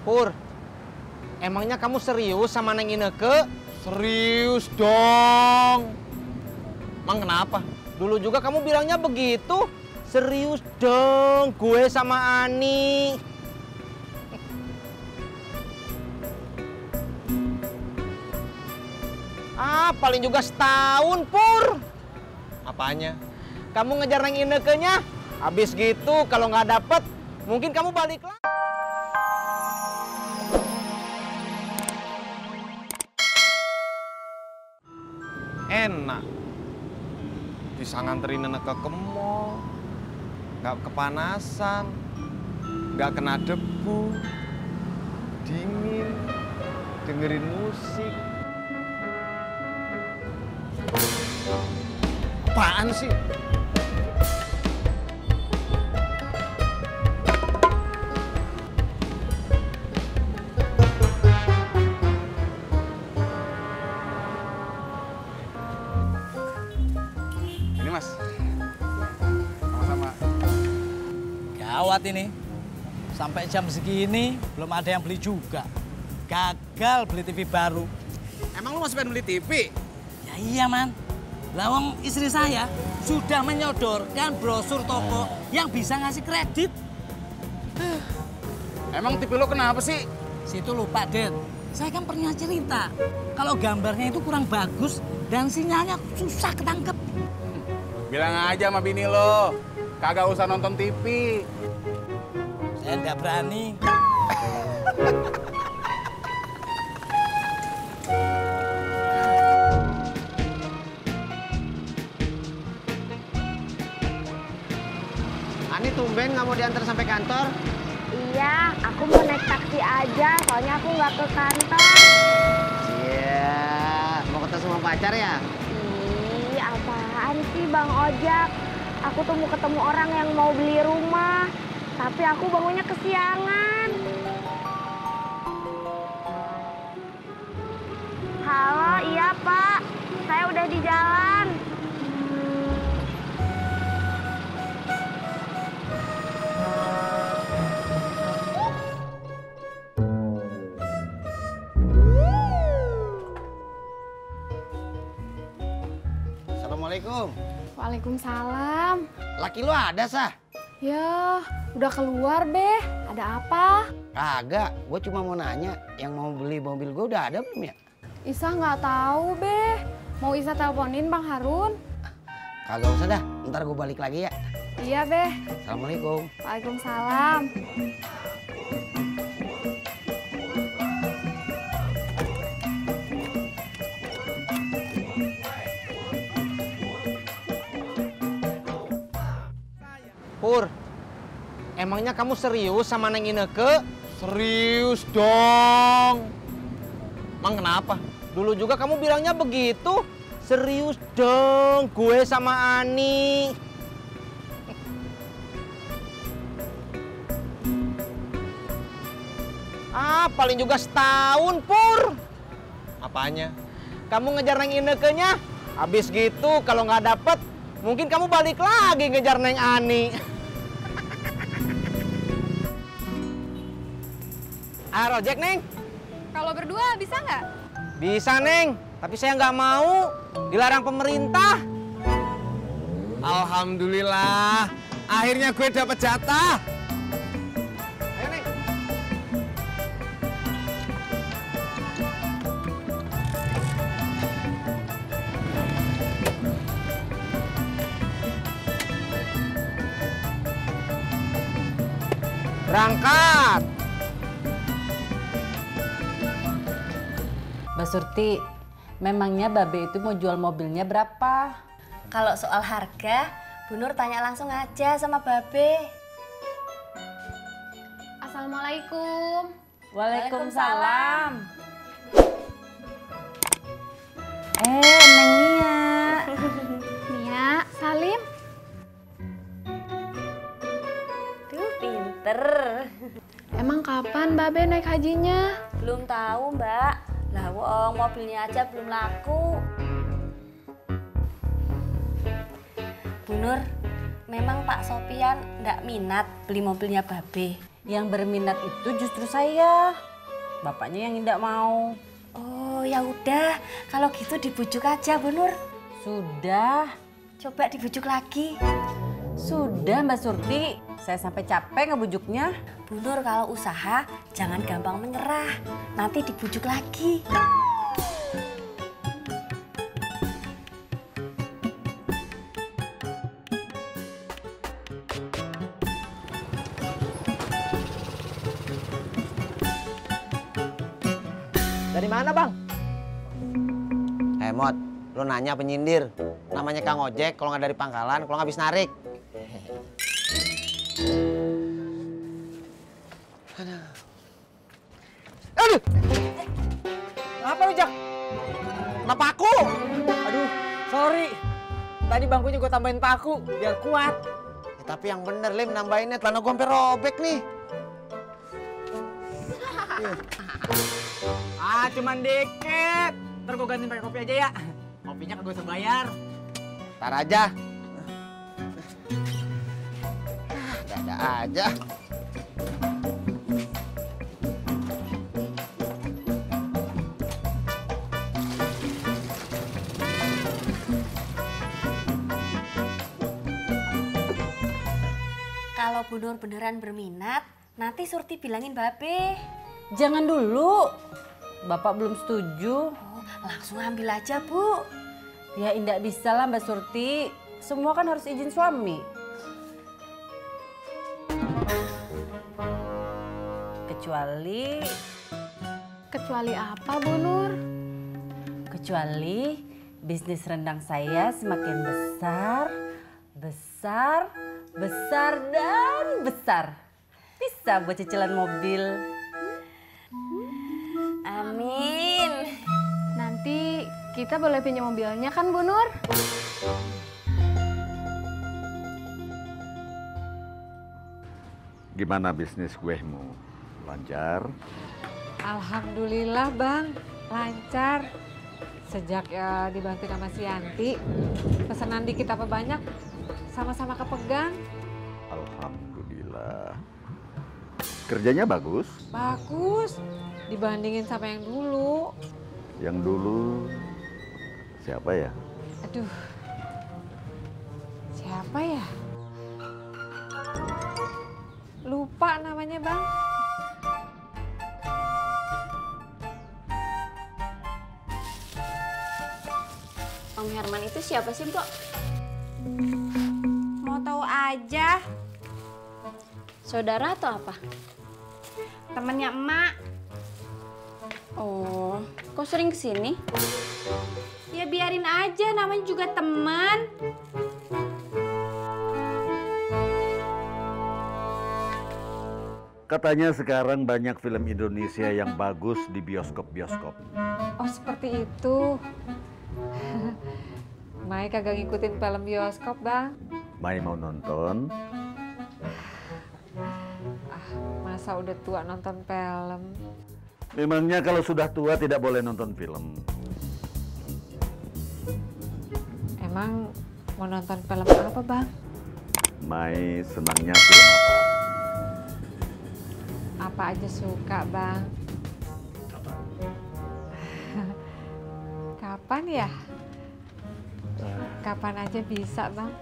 Pur, emangnya kamu serius sama Neng Ineke? Serius dong. Emang kenapa? Dulu juga kamu bilangnya begitu. Serius dong, gue sama Ani. Paling juga setahun, Pur. Apanya? Kamu ngejar Neng Inekenya, habis gitu kalau nggak dapet, mungkin kamu balik lagi. Enak. Bisa nganterin Ineke ke mall, nggak kepanasan, nggak kena debu, dingin, dengerin musik. Apaan sih? Ini Mas, sama-sama. Gawat ini, sampai jam segini belum ada yang beli juga. Gagal beli TV baru. Emang lu masih pengen beli TV? Ya iya man, lawang istri saya sudah menyodorkan brosur toko yang bisa ngasih kredit. Emang TV lu kenapa sih? Situ lupa, Det. Saya kan pernah cerita kalau gambarnya itu kurang bagus dan sinyalnya susah ketangkep. Bilang aja sama bini lo, kagak usah nonton TV. Saya nggak berani. Ani tumben nggak mau diantar sampai kantor? Iya, aku mau naik taksi aja, soalnya aku nggak ke kantor. Iya, mau ketemu sama pacar ya? Ih, apaan sih Bang Ojak? Aku tuh mau ketemu orang yang mau beli rumah, tapi aku bangunnya kesiangan. Halo, iya Pak, saya udah di jalan. Assalamualaikum. Waalaikumsalam. Laki lu ada, Sah? Ya, udah keluar, Beh. Ada apa? Kagak, gue cuma mau nanya, yang mau beli mobil gue udah ada belum ya? Isa nggak tahu, Beh. Mau Isa teleponin Bang Harun? Kagak usah dah, ntar gue balik lagi ya. Iya, Beh. Assalamualaikum. Waalaikumsalam. Pur, emangnya kamu serius sama Neng Ineke? Serius dong. Emang kenapa? Dulu juga kamu bilangnya begitu. Serius dong, gue sama Ani. Paling juga setahun, Pur. Apanya? Kamu ngejar Neng Inekenya, habis gitu kalau nggak dapet, mungkin kamu balik lagi ngejar Neng Ani. Rojek, Neng. Kalau berdua bisa nggak? Bisa, Neng. Tapi saya nggak mau. Dilarang pemerintah. Alhamdulillah, akhirnya gue dapet jatah. Ayo, Neng. Berangkat. Mbak Surti, memangnya Babe itu mau jual mobilnya berapa? Kalau soal harga, Bu Nur tanya langsung aja sama Babe. Assalamualaikum. Waalaikumsalam. Neng Nia. Nia, Salim. Duh, pinter. Emang kapan Babe naik hajinya? Belum tahu, Mbak. Lah wong mobilnya aja belum laku. Bu Nur, memang Pak Sopian nggak minat beli mobilnya Babe. Yang berminat itu justru saya. Bapaknya yang tidak mau. Oh ya udah, kalau gitu dibujuk aja Bu Nur. Sudah. Coba dibujuk lagi. Sudah Mbak Surti. Saya sampai capek ngebujuknya. Bu Nur kalau usaha jangan gampang menyerah. Nanti dibujuk lagi. Dari mana, Bang? Mot, lu nanya penyindir. Namanya Kang Ojek, kalau nggak dari pangkalan, kalau nggak habis narik. Aduh! Ngapa lu, Jak? Kenapa aku? Aduh, sorry. Tadi bangkunya gue tambahin paku biar kuat. Ya, tapi yang bener, Lim, nambahinnya. Celana gue sampai robek nih. Cuman dikit. Ntar gue gantiin pakai kopi aja ya. Kopinya kagak usah bayar. Ntar aja. Ada aja. Kalau Bu Nur beneran berminat, nanti Surti bilangin Babe. Jangan dulu. Bapak belum setuju. Oh, langsung ambil aja, Bu. Ya indah bisa lah Mbak Surti. Semua kan harus izin suami. Kecuali apa, Bu Nur? Kecuali bisnis rendang saya semakin besar dan besar. Bisa buat cicilan mobil. Amin. Nanti kita boleh pinjam mobilnya kan, Bu Nur? Gimana bisnis kuehmu? Lancar? Alhamdulillah Bang, lancar. Sejak ya dibantu sama si Yanti, pesanan dikit apa banyak, sama-sama kepegang. Alhamdulillah. Kerjanya bagus? Bagus, dibandingin sama yang dulu. Yang dulu siapa ya? Aduh, siapa ya? Lupa namanya Bang. Om Herman itu siapa sih, Mbok? Mau tahu aja. Saudara atau apa? Temennya emak. Oh, kok sering kesini? Ya biarin aja, namanya juga teman. Katanya sekarang banyak film Indonesia yang bagus di bioskop-bioskop. Oh seperti itu. Mai kagak ngikutin film bioskop Bang. Mai mau nonton? Masa udah tua nonton film? Memangnya kalau sudah tua tidak boleh nonton film? Emang mau nonton film apa Bang? Mai senangnya film apa? Apa aja suka Bang. Kapan ya? Kapan aja bisa Bang.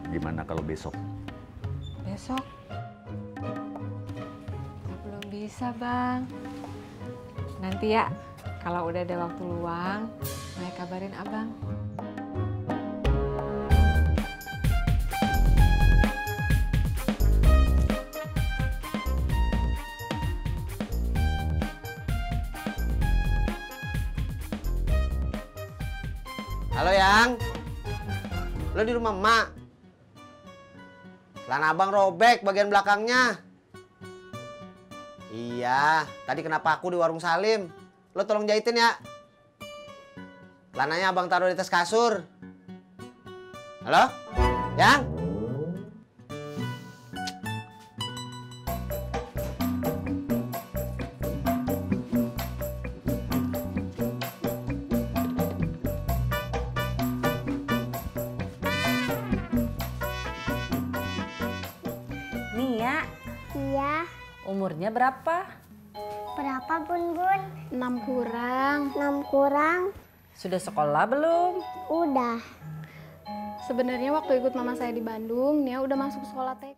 Gimana kalau besok? Besok? Belum bisa Bang. Nanti ya, kalau udah ada waktu luang, Mai kabarin Abang. Halo Yang, lo di rumah emak? Celana abang robek bagian belakangnya. Iya, tadi kena paku di warung Salim. Lo tolong jahitin ya. Celananya abang taruh di atas kasur. Halo, Yang? Nia, Iya. Umurnya berapa? Berapa Bun Bun? 6 kurang. 6 kurang? Sudah sekolah belum? Udah. Sebenarnya waktu ikut mama saya di Bandung, Nia udah masuk sekolah TK.